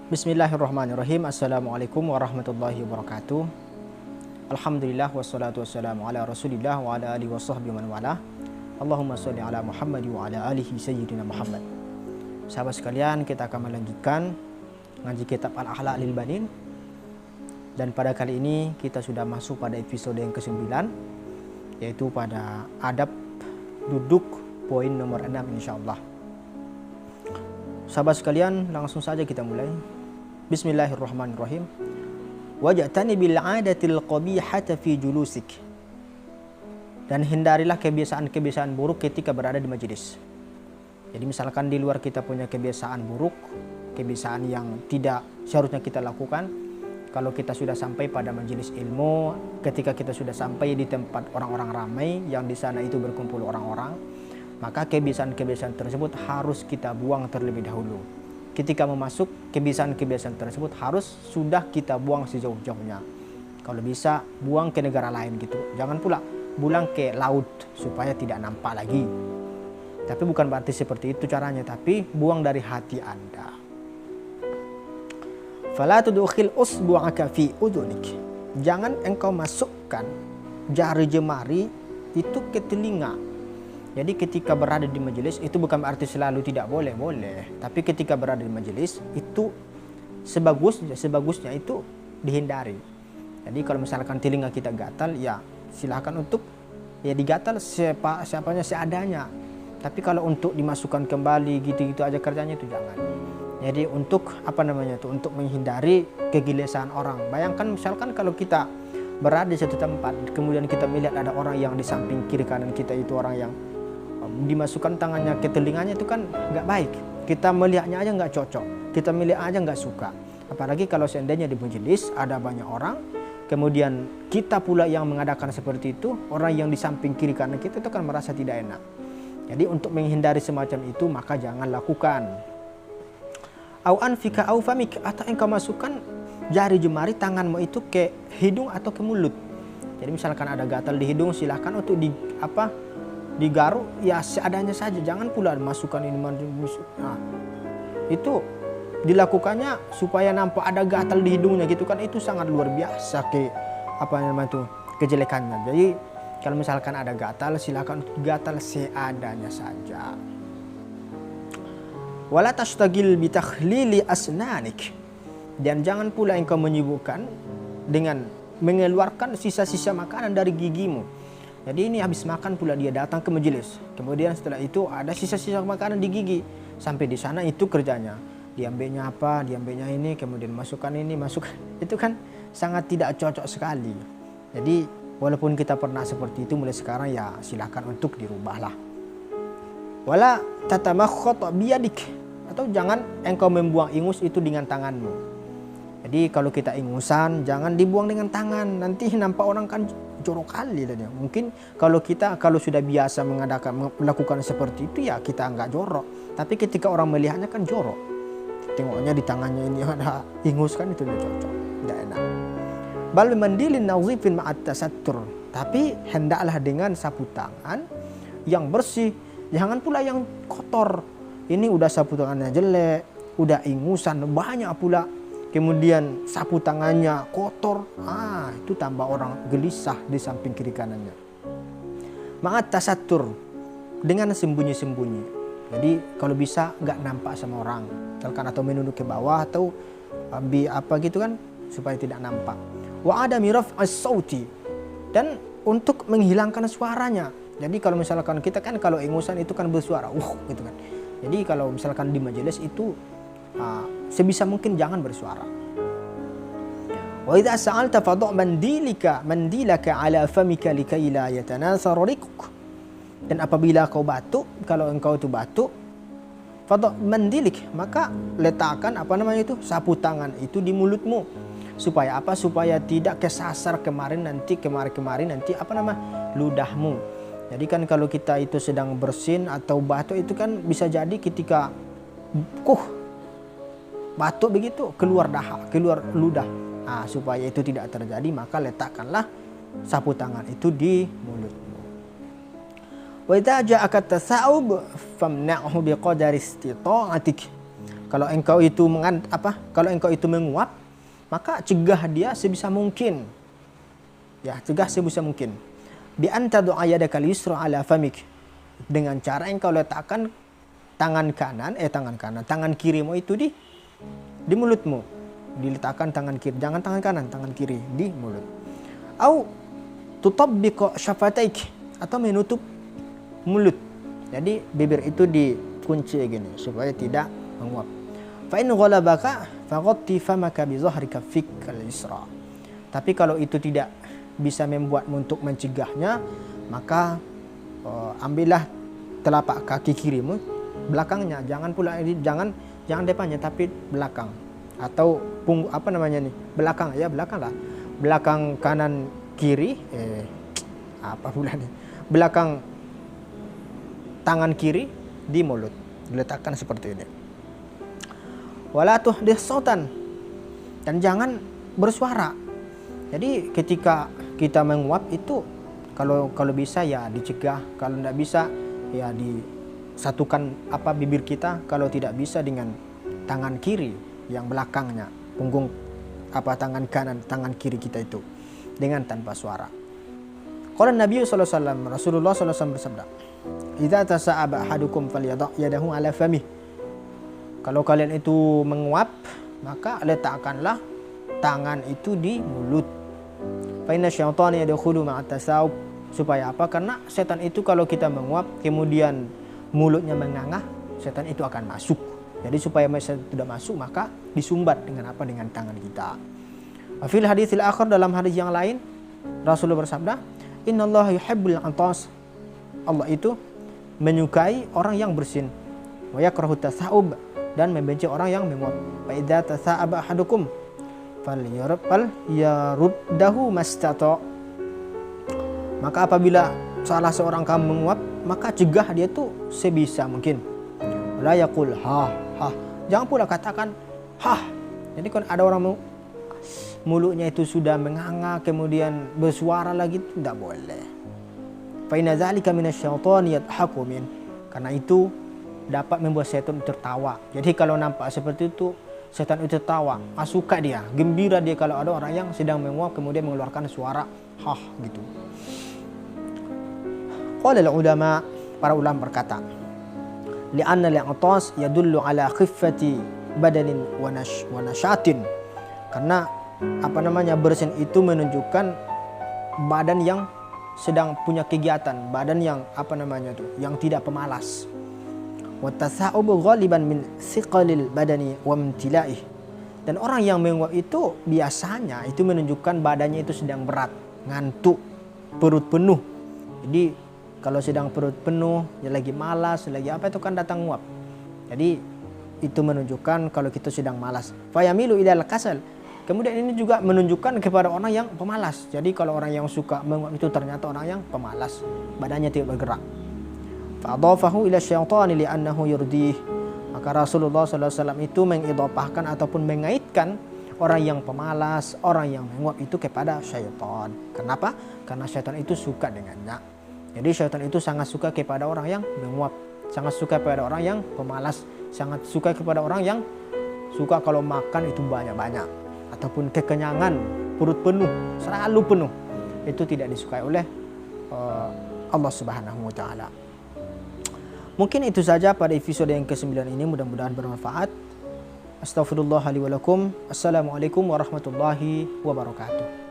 Bismillahirrahmanirrahim. Assalamualaikum warahmatullahi wabarakatuh. Alhamdulillah wassalatu wassalamu ala rasulillah wa ala alihi wa sahbihi man wala. Allahumma sholli ala Muhammad wa ala alihi sayyidina Muhammad. Sahabat sekalian, kita akan melanjutkan ngaji kitab Al-Akhlaq lil Banin. Dan pada kali ini kita sudah masuk pada episode yang ke-9, yaitu pada adab duduk poin nomor 6 insyaallah. Sahabat sekalian, langsung saja kita mulai. Bismillahirrahmanirrahim. Waj'tani bil 'adatil qabihati fi julusik. Dan hindarilah kebiasaan-kebiasaan buruk ketika berada di majelis. Jadi misalkan di luar kita punya kebiasaan buruk, kebiasaan yang tidak seharusnya kita lakukan. Kalau kita sudah sampai pada majelis ilmu, ketika kita sudah sampai di tempat orang-orang ramai yang di sana itu berkumpul orang-orang, maka kebiasaan-kebiasaan tersebut harus kita buang terlebih dahulu. Ketika memasuk, kebiasaan-kebiasaan tersebut harus sudah kita buang sejauh-jauhnya. Kalau bisa buang ke negara lain gitu. Jangan pula buang ke laut supaya tidak nampak lagi. Tapi bukan berarti seperti itu caranya, tapi buang dari hati Anda. Fala tudkhil usbu'aka fi udhunik. Jangan engkau masukkan jari jemari itu ke telinga. Jadi ketika berada di majelis itu bukan berarti selalu tidak boleh, tapi ketika berada di majelis itu sebagusnya itu dihindari. Jadi kalau misalkan telinga kita gatal, ya silakan untuk ya digatal siapanya seadanya. Tapi kalau untuk dimasukkan kembali gitu-gitu aja kerjanya itu jangan. Jadi untuk untuk menghindari kegelisahan orang. Bayangkan misalkan kalau kita berada di satu tempat, kemudian kita melihat ada orang yang di samping kiri kanan kita itu orang yang dimasukkan tangannya ke telinganya, itu kan nggak baik. Kita melihatnya aja nggak cocok, kita melihat aja nggak suka. Apalagi kalau seandainya di majelis ada banyak orang, kemudian kita pula yang mengadakan seperti itu, orang yang di samping kiri kanan kita itu kan merasa tidak enak. Jadi untuk menghindari semacam itu maka jangan lakukan. Au anfika au famik, atau engkau masukkan jari jemari tanganmu itu ke hidung atau ke mulut. Jadi misalkan ada gatal di hidung, silahkan untuk digaruk ya seadanya saja, jangan pula masukkan ini. Nah, itu dilakukannya supaya nampak ada gatal di hidungnya gitu kan, itu sangat luar biasa kejelekannya. Jadi kalau misalkan ada gatal, silakan gatal seadanya saja. Wala tashtagil bi takhlili asnanik. Dan jangan pula engkau menyibukkan dengan mengeluarkan sisa-sisa makanan dari gigimu. Jadi ini habis makan pula dia datang ke majelis. Kemudian setelah itu ada sisa-sisa makanan di gigi. Sampai di sana itu kerjanya. Diambilnya apa, diambilnya ini, kemudian masukkan ini, masukkan. Itu kan sangat tidak cocok sekali. Jadi walaupun kita pernah seperti itu, mulai sekarang ya silakan untuk dirubahlah. Wala tatamakhot biyadik. Atau jangan engkau membuang ingus itu dengan tanganmu. Jadi kalau kita ingusan jangan dibuang dengan tangan, nanti nampak orang kan jorok kali dia. Mungkin kalau sudah biasa melakukan seperti itu ya kita enggak jorok, tapi ketika orang melihatnya kan jorok. Tengoknya di tangannya ini ada ingus kan, itu tidak cocok, tidak enak. Bal mandilin nazifin ma'at tasattur, tapi hendaklah dengan sapu tangan yang bersih, jangan pula yang kotor. Ini udah sapu tangannya jelek, udah ingusan banyak pula, kemudian sapu tangannya kotor, itu tambah orang gelisah di samping kiri kanannya. Ma'at tasattur, dengan sembunyi-sembunyi. Jadi kalau bisa nggak nampak sama orang, misalkan atau menunduk ke bawah atau gitu kan, supaya tidak nampak. Wa adami raf'as sauti, dan untuk menghilangkan suaranya. Jadi kalau misalkan kita kan kalau ingusan itu kan bersuara gitu kan. Jadi kalau misalkan di majelis itu sebisa mungkin jangan bersuara. Wa idza sa'alta fadhu' mandilaka ala famika likay la yatanathar riquk. Dan apabila kau batuk, kalau engkau itu batuk, fadhu' mandilik, maka letakkan sapu tangan itu di mulutmu. Supaya apa? Supaya tidak kesasar kemari nanti ludahmu. Jadi kan kalau kita itu sedang bersin atau batuk itu kan bisa jadi ketika batuk begitu keluar dahak, keluar ludah. Supaya itu tidak terjadi maka letakkanlah sapu tangan itu di mulutmu. Wa idza ja'aka tasa'ub famna'hu biqadari istita'atik. Kalau engkau itu kalau engkau itu menguap, maka cegah dia sebisa mungkin. Ya, cegah sebisa mungkin. Bi anta du'a yadakal yusra ala famik. Dengan cara engkau letakkan tangan kirimu itu di mulutmu. Diletakkan tangan kiri, jangan tangan kanan, tangan kiri di mulut. Au tutabbiqu syafataik, atau menutup mulut. Jadi bibir itu dikunci gini supaya tidak menguap. Fa in ghalabaka faghatti famaka bi dhahri kaffika al-yusra. Tapi kalau itu tidak bisa membuatmu untuk mencegahnya, maka ambillah telapak kaki kirimu, belakangnya, jangan depannya tapi belakang, atau belakang lah, belakang kanan kiri, belakang tangan kiri di mulut, diletakkan seperti ini. Wala tuhdith sautan, dan jangan bersuara. Jadi ketika kita menguap itu kalau bisa ya dicegah, kalau tidak bisa ya disatukan bibir kita, kalau tidak bisa dengan tangan kiri yang belakangnya, punggung tangan kanan, tangan kiri kita itu dengan tanpa suara. Qala Nabi sallallahu alaihi wasallam, Rasulullah sallallahu alaihi wasallam bersabda, "Idza tasa'aba ahadukum falyadha' yadahu 'ala fami." Kalau kalian itu menguap, maka letakkanlah tangan itu di mulut. Fa inna syaitana yadkhulu ma'a tasawub. Supaya apa? Karena setan itu kalau kita menguap kemudian mulutnya menganga, setan itu akan masuk. Jadi supaya setan tidak masuk, maka disumbat dengan Dengan tangan kita. Fil haditsil akhar, dalam hadis yang lain Rasulullah bersabda, "Innallaha yuhibbul 'atas." Allah itu menyukai orang yang bersin. Wa yakrahu tasawub, dan membenci orang yang menguap. Fa idza tasa'aba ahadukum falyaruddahu mastata. Maka apabila salah seorang kamu menguap, maka cegah dia tuh sebisa mungkin. La yaqul ha. Jangan pula katakan ha. Jadi kalau ada orang mulutnya itu sudah menganga kemudian bersuara lagi, tidak boleh. Fa inna dzalika minasyaitani yadhaku min. Karena itu dapat membuat setan tertawa. Jadi kalau nampak seperti itu, setan itu tertawa, suka dia, gembira dia kalau ada orang yang sedang menguap kemudian mengeluarkan suara hah gitu. Qala ulama, para ulama berkata, li'anna al-i'tas yadullu ala khiffati badanin wa nashatin. Karena bersin itu menunjukkan badan yang sedang punya kegiatan, badan yang yang tidak pemalas. Wa tasa'ubu ghaliban min thiqalil badani wa imtila'ih. Dan orang yang menguap itu biasanya itu menunjukkan badannya itu sedang berat, ngantuk, perut penuh. Jadi kalau sedang perut penuh, ya lagi malas, lagi itu kan datang nguap. Jadi itu menunjukkan kalau kita sedang malas. Fayamilu ilal kasal. Kemudian ini juga menunjukkan kepada orang yang pemalas. Jadi kalau orang yang suka menguap itu ternyata orang yang pemalas, badannya tidak bergerak. Fa'adafahu ila syaitani li'annahu yurdih. Maka Rasulullah SAW itu mengidhafahkan ataupun mengaitkan orang yang pemalas, orang yang menguap itu kepada syaitan. Kenapa? Karena syaitan itu suka dengannya. Jadi syaitan itu sangat suka kepada orang yang menguap, sangat suka kepada orang yang pemalas, sangat suka kepada orang yang suka kalau makan itu banyak-banyak, ataupun kekenyangan, perut penuh, selalu penuh. Itu tidak disukai oleh Allah Subhanahu wa taala. Mungkin itu saja pada episode yang ke-9 ini, mudah-mudahan bermanfaat. Astaghfirullah li wa lakum. Assalamualaikum warahmatullahi wabarakatuh.